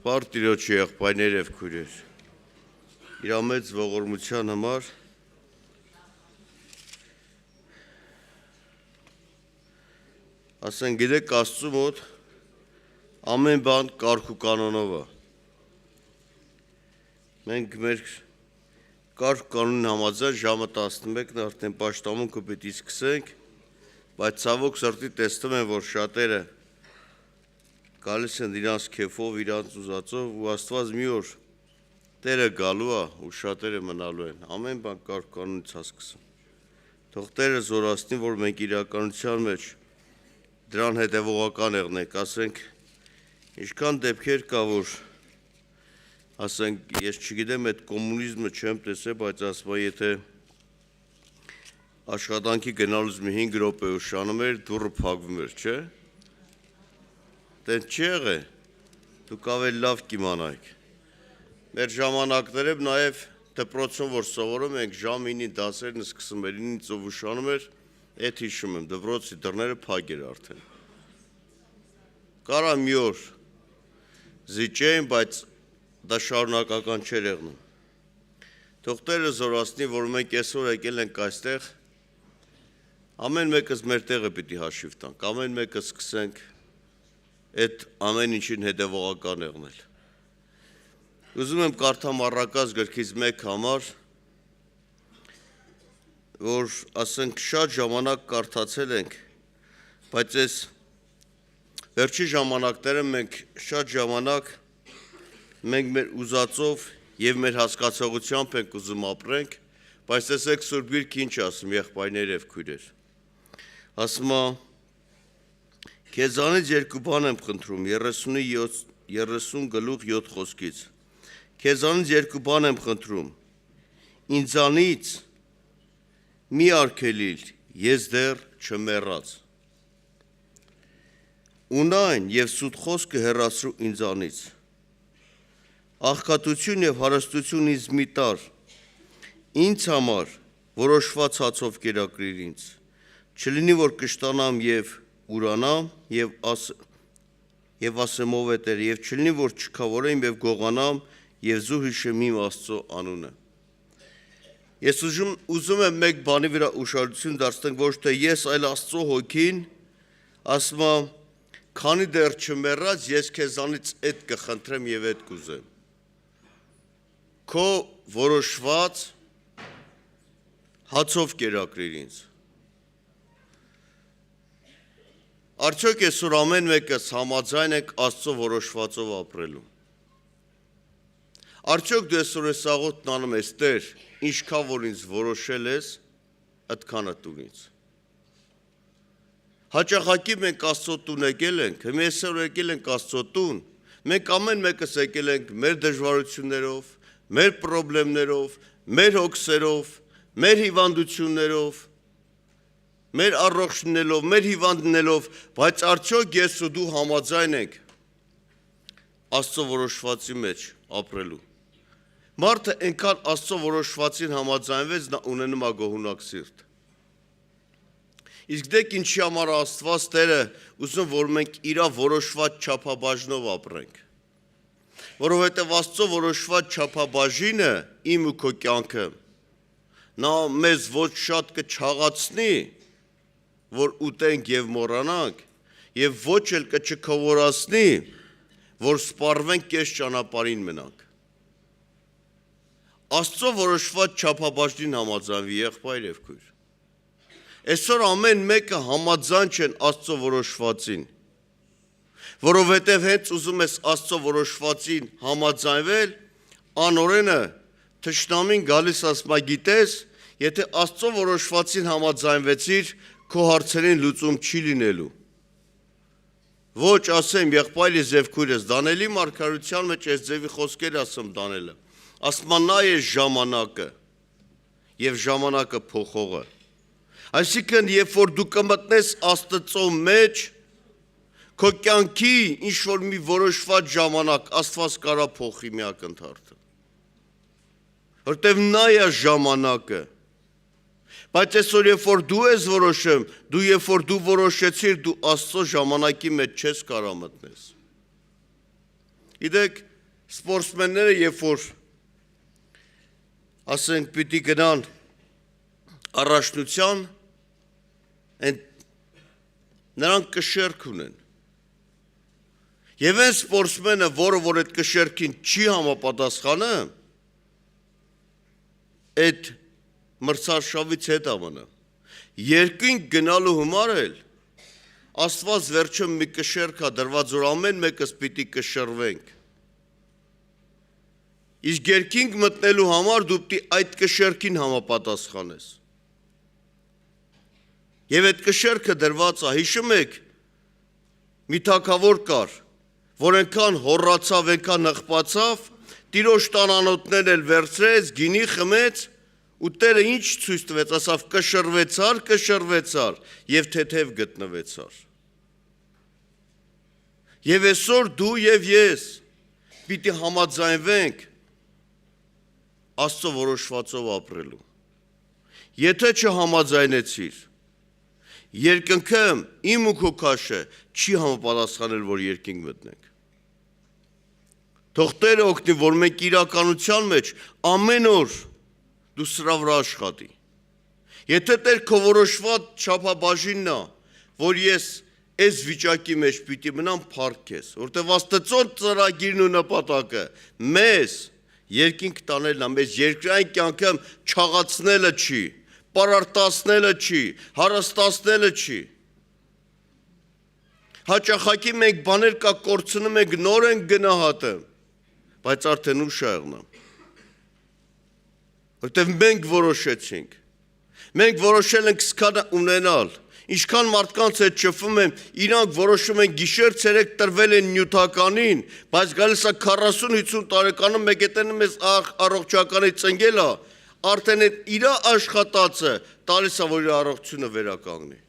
Պարտիրոջի եղբայրներ և քույրեր, իր մեծ ողորմության համար ասեն գիտեք Աստծու մոտ ամեն բան կարգ ու կանոնով է։ Մենք մեր կարգ կանոնին համաձայն ժամը 11-ն արդեն պաշտամունքը պիտի սկսենք, բայց ցավոք սրտի տեսնում եմ, որ շատերը գալիս են իրանց քեֆով, իրանց ուզածով ու Աստված մի օր Տերը գալու է ու շատերը մնալու են։ Ամեն բան կարգ կանոնից է սկսում։ Թող Տերը զորացնի, որ մենք իրականության մեջ դրան հետևողական եղնենք, ասենք, ինչքան դեպքեր կա, որ ասենք, ես չգիտեմ, այդ կոմունիզմը չեմ տեսել, բայց ասում եմ, եթե աշխատանքի գնալուց մի 5 րոպե ուշանում էր, դուռը փակվում էր, չէ՞։ Տենց չի եղել, դուք ավելի լավ կիմանայիք։ Մեր ժամանակներով նաև դպրոցում, որ սովորում ենք, ժամ 9-ին դասերն սկսում էր, 9-ից ով ուշանում էր, էդ հիշում եմ, դպրոցի դռները փակ էր արդեն։ Կարա մի օր զիջեին, բայց դա շարունակական չէր եղնում։ Թող Տերը զորացնի, որ մենք այսօր եկել ենք այստեղ, ամեն մեկս մեր տեղը պիտի հաշիվ տանք, ամեն մեկս սկսենք այդ ամեն ինչին հետևողական եղնել։ Ուզում եմ կարդամ առակաց գրքից մեկ համար, որ ասենք շատ ժամանակ կարդացել ենք, բայց այս վերջի ժամանակները մենք շատ ժամանակ մենք մեր ուզածով և մեր հասկացողությամբ ենք ուզում ապրենք, բայց տեսեք Սուրբ Գիրքը ինչ ասում, եղբայրներ և քույրեր։ Ասում է Քեզանից երկու բան եմ խնդրում, 30:7 խոսքից։ Քեզանից երկու բան եմ խնդրում, ինձանից մի արգելիր, ես դեռ չմեռած։ Ունայն և սուտ խոսքը հեռացրու ինձանից։ Աղքատություն և հարստություն ինձ մի տար, ինձ համար որոշված հացով կերակրիր ինձ, չլինի, որ կշտանամ և ուրանամ և ասեմ ով է Տերը, և չլինի, որ չքավորեմ և գողանամ և զուր հիշեմ իմ Աստծո անունը։ Ես ուզում եմ մեկ բանի վրա ուշադրություն դարձնենք, ոչ թե ես, այլ Աստծո հոգին, ասում է, քանի դեռ չմեռած, ես քեզանից այդ կխնդրեմ և այդ կուզեմ։ Քո որոշված հացով կերակրիր ինձ։ Արդյոք այսօր ամեն մեկս համաձայն եք Աստծո որոշվածով ապրելու։ Արդյոք դու այսօր ես աղոթքն անում ես, Տեր, ինչքան որ ինձ որոշել ես, այդքանը տուր ինձ։ Հաճախակի մենք Աստծո տուն եկել ենք, հիմա այսօր եկել ենք Աստծո տուն, մենք ամեն մեկս եկել ենք մեր դժվարություններով, մեր պրոբլեմներով, մեր հոգսերով, մեր հիվանդություններով, մեր առողջնելով, մեր հիվանդնելով, բայց արդյոք ես ու դու համաձայն ենք Աստծո որոշվածի մեջ ապրելու։ Մարդը այնքան Աստծո որոշվածին համաձայնվեց, նա ունենում է գոհունակ սիրտ։ Իսկ դեք ինչի համար Աստված Տերը ուզում, որ մենք իր որոշված չափաբաժնով ապրենք։ Որովհետև Աստծո որոշված չափաբաժինը իմ ու քո կյանքը, նա մեզ ոչ շատ կչաղացնի, որ ուտենք և մոռանանք, և ոչ էլ կչքովորացնի, որ սպառվենք կես ճանապարհին մնանք։ Աստծո որոշված չափաբաժնին համաձայնվի եղբայր և քույր։ Այսօր ամեն մեկը համաձայն չեն Աստծո որոշվածին, որովհետև հենց ուզում ես Աստծո որոշվածին համաձայնվել, անօրենը թշնամին գալիս ասում է, գիտես, եթե Աստծո որոշվածին համաձայնվեցիր, քո հարցերին լուծում չի լինելու։ Ոչ, ասեմ, եղբայրս և քույրս, Դանիելի մարգարեության մեջ այս ձևի խոսքեր ասում Դանիելը, ասում է նա է ժամանակը և ժամանակը փոխողը։ Այսինքն, երբ որ դու կմտնես Աստծո մեջ, քո կյանքի ինչ-որ մի որոշված ժամանակ Աստված կարա փոխի մի ակնթարթը։ Որտև նա է ժամանակը։ Բայց այսօր երբ որ դու ես որոշում, դու երբ որ դու որոշեցիր, դու Աստծո ժամանակի մեջ չես կարող մտնես։ Գիտեք, սպորտսմենները երբ որ ասենք պիտի գնան առաջնության, նրանք կշերք ունեն։ Եվ այն սպորտսմենը, որը որ այդ կշերքին չի համապատասխանը, այդ մրցարշավից հետ ամնը։ Երկինք գնալու համար էլ Աստված վերջում մի կշերք է դրված, որ ամեն մեկս պիտի կշռվենք։ Իսկ երկինք մտնելու համար դու պիտի այդ կշերքին համապատասխանես։ Եվ այդ կշերքը դրված է, հիշում եք, մի թագավոր կար, որ այնքան հոռացավ, այնքան նխպացավ, տիրոջ տանանոթներն էլ վերցրեց, գինի խմեց, ու Տերը ինչ ցույց տվեց, ասավ կշռվեցար եւ թեթև գտնվեցար։ Եվ այսօր դու եւ ես պիտի համաձայնվենք Աստծո որոշվածով ապրելու։ Եթե չհամաձայնեցիր, երկնքը իմ ու քո քաշը չի համապատասխանել, որ երկինք մտնենք։ Թող Տերը օգնի, որ մենք իրականության մեջ ամեն օր դու սրա վրա աշխատի։ Եթե Տեր քո որոշված չափաբաժինն է, որ ես այս վիճակի մեջ պիտի մնամ, փառք ես, որտեղ Աստծո ծրագիրն ու նպատակը մեզ երկինք տանելն է, մեզ երկրային կյանքը չաղացնելը չի, պարարտացնելը չի, հարստացնելը չի։ Հաճախակի մենք բաներ կա կորցնում ենք, նոր ենք գնահատում, բայց արդեն ուշ է եղնա։ Որտեղ մենք որոշեցինք, մենք որոշել ենք սկանը ունենալ, ինչքան մարդկանց հետ շփվում եմ, իրանք որոշում են գիշեր ցերեկ տրվել են նյութականին, բայց գալիս է 40-50 տարեկանում մեկ հետենում ես առողջականի ծնգել է, արդեն այդ իր աշխատածը տալիս է, որ իր առողջությունը վերականգնի։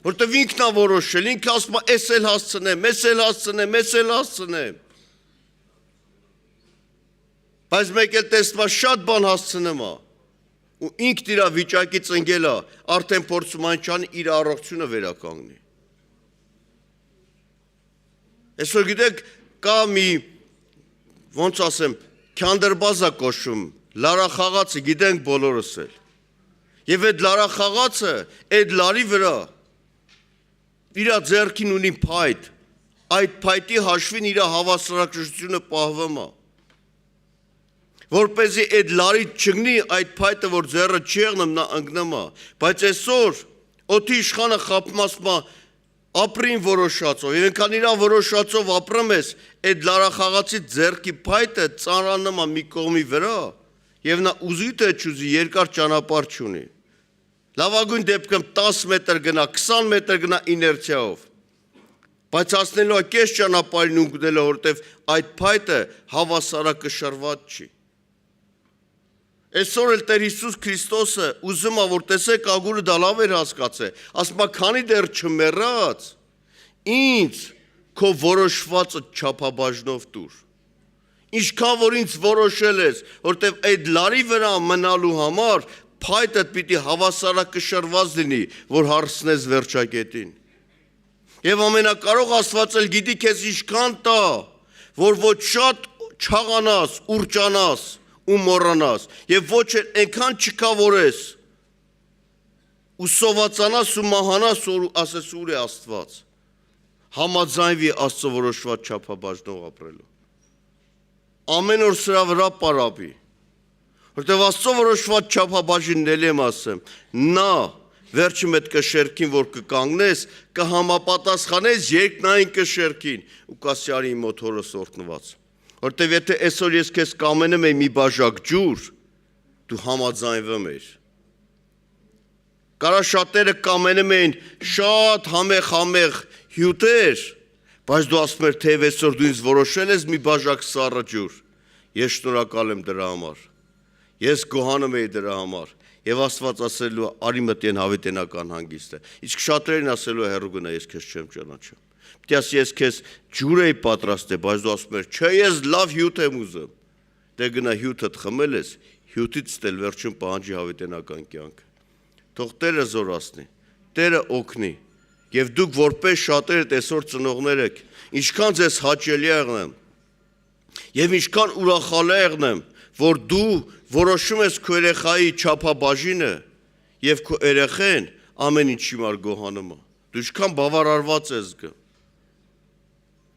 Որտեղ ինքն է որոշել, ինքը ասում է, էս էլ հասցնեմ, էս էլ հասցնեմ, էս էլ հասցնեմ։ Բայց մեկ էլ տեսնում է շատ բան հասցնում է, ու ինքն իր վիճակի ծնգել է, արդեն փորձում անչան իր առողջությունը վերականգնի։ Այսօր գիտեք, կա մի, ոնց ասեմ, քանդրբազա կոչում, լարախաղացը գիտենք բոլորս էլ։ Եվ այդ լարախաղացը, այդ լարի վրա իր ձեռքին ունի փայտ, այդ փայտի հաշվին իր հավասարակշռությունը պահվում է։ Որպեսզի այդ լարի չգնի այդ փայտը, որ ձեռը չի եղնում, նա ընկնում է։ Բայց այսօր օդի իշխանը խաբում ասում է ապրին որոշածով, եւ այնքան իրան որոշածով ապրում ես, այդ լարախաղացի ձեռքի փայտը ծանրանում է մի կողմի վրա, եւ նա ուզի թե չուզի երկար ճանապարհ չունի։ Լավագույն դեպքում 10 մետր գնա, 20 մետր գնա իներցիայով։ Բայց հասնելու է կես ճանապարհին ունկնելը, որտեվ այդ փայտը հավասարակշռված չի։ Այսօր էլ Տեր Հիսուս Քրիստոսը ուզում է, որ տեսեք ագուրը դա լավ էր հասկացել, ասում է, քանի դեռ չմեռած, ինձ քո որոշվածը չափաբաժնով տուր։ Ինչքան որ ինձ որոշել ես, որտեվ այդ լարի վրա մնալու համար փայտդ պիտի հավասարակշռված լինի, որ հարցնես վերջակետին։ Եվ ամենակարող Աստված էլ գիտի քեզ ինչքան տա, որ ոչ շատ չաղանաս, ուրճանաս ու մոռանաս, եւ ոչ էլ այնքան չկավորես ու սովածանաս ու մահանաս, որ ասես ուր է Աստված։ Համաձայնվի Աստծո որոշված չափաբաժնով ապրելու։ Ամեն օր սրա վրա պարապի։ Որտեվ Աստծո որոշված չափաբաժինն էլ եմ ասեմ, նա վերջում այդ կշերքին, որ կկանգնես, կհամապատասխանես երկնային կշերքին ու կասյարի մոթորը սորտնված։ Որտեվ եթե այսօր ես քեզ կամենում եմ մի բաժակ ջուր, դու համաձայնվում ես։ Կարա շատերը կամենում են շատ համեղ հյութեր, բայց դու ասում ես, թե այսօր դու ինձ որոշել ես մի բաժակ սառը ջուր։ Ես շնորհակալ եմ դրա համար։ Ես գոհանում եի դրա համար։ Եվ Աստված ասելու արի մտեն հավիտենական հանգիստը։ Իսկ շատերին ասելու հեռու գնա, ես քեզ չեմ ճանաչում։ Պետք է ես քեզ ջուր էի պատրաստել, բայց դու ասում ես, չէ, ես լավ հյութ եմ ուզում։ Դե գնա հյութդ խմել ես, հյութից ստել վերջում պահանջի հավիտենական կյանք։ Թող Տերը զորացնի, Տերը օգնի։ Եվ դուք որպես շատերդ այսօր ծնողներ եք, ինչքան ձեզ հաճելի եղնեմ եւ ինչքան ուրախալի եղնեմ, որ դու որոշում ես քո երեխայի չափաբաժինը եւ քո երեխեն ամեն ինչի մար գոհանում է։ Դու ինչքան բավարարված ես զգա։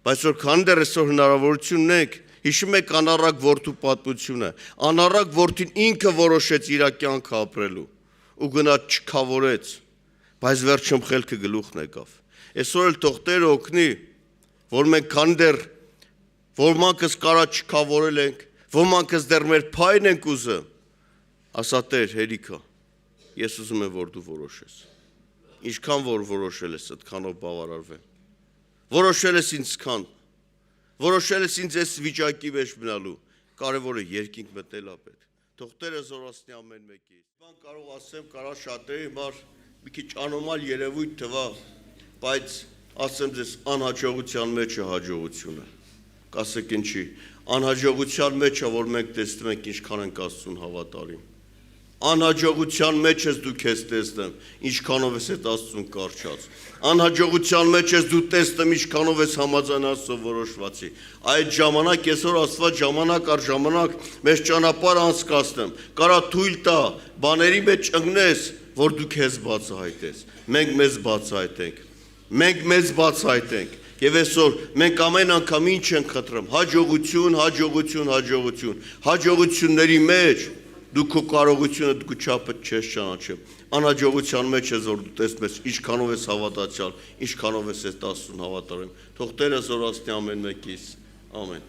Բայց որ քան դեռ այսօր հնարավորություն ունեք, հիշում եք անառակ որդու պատմությունը։ Անառակ որդին ինքը որոշեց իր կյանքը ապրելու ու գնաց չքավորեց, բայց վերջում խելքը գլուխն եկավ։ Այսօր էլ թող Տերը օգնի, որ մենք քան դեռ ոմանքս կարա չքավորել ենք, ոմանքս դեռ մեր փայն ենք ուզում, ասա Տեր հերիքա, ես ուզում եմ որ դու որոշես։ Ինչքան որ որոշել ես, այդքանով բավարարվեմ։ Որոշել ես ինձքան, որոշել ես ինձ այս վիճակի մեջ մնալու, կարևորը երկինք մտնել է պետք։ Թող Տերը զորացնի ամեն մեկի։ Բան կարող ասեմ, կարա շատերի համար մի քիչ անոմալ երևույթ թվա, բայց ասեմ ձեզ անհաջողության մեջ է հաջողությունը։ Կասեք ինչի, անհաջողության մեջ է, որ մենք տեսնում ենք ինչքան ենք Աստծուն հավատարիմ։ Անհաջողության մեջ ես դու քեզ տեսնեմ, ինչքանով ես այդ Աստծուն կարճած։ Անհաջողության մեջ ես դու տեսնեմ, ինչքանով ես համաձայն Աստծո որոշվածի։ Այդ ժամանակ այսօր Աստված ժամանակ առ ժամանակ մեզ ճանապարհ անցկացնեմ, կարա թույլ տա, բաների մեջ ընկնես, որ դու քեզ բացահայտես։ Մենք մեզ բացահայտենք։ Մենք մեզ բացահայտենք։ Եվ այսօր մենք ամեն անգամ ինչ ենք խնդրում, հաջողություն, հաջողություն, հաջողություն։ Հաջողությունների մեջ դու քո կարողությունը դու չափը չես ճանաչում։ Անհաջողության մեջ ես որ դու տեսնում ես ինչքանով ես հավատացյալ, ինչքանով ես Աստծուն հավատարիմ։ Թող Տերը զորացնի ամեն մեկիս։ Ամեն։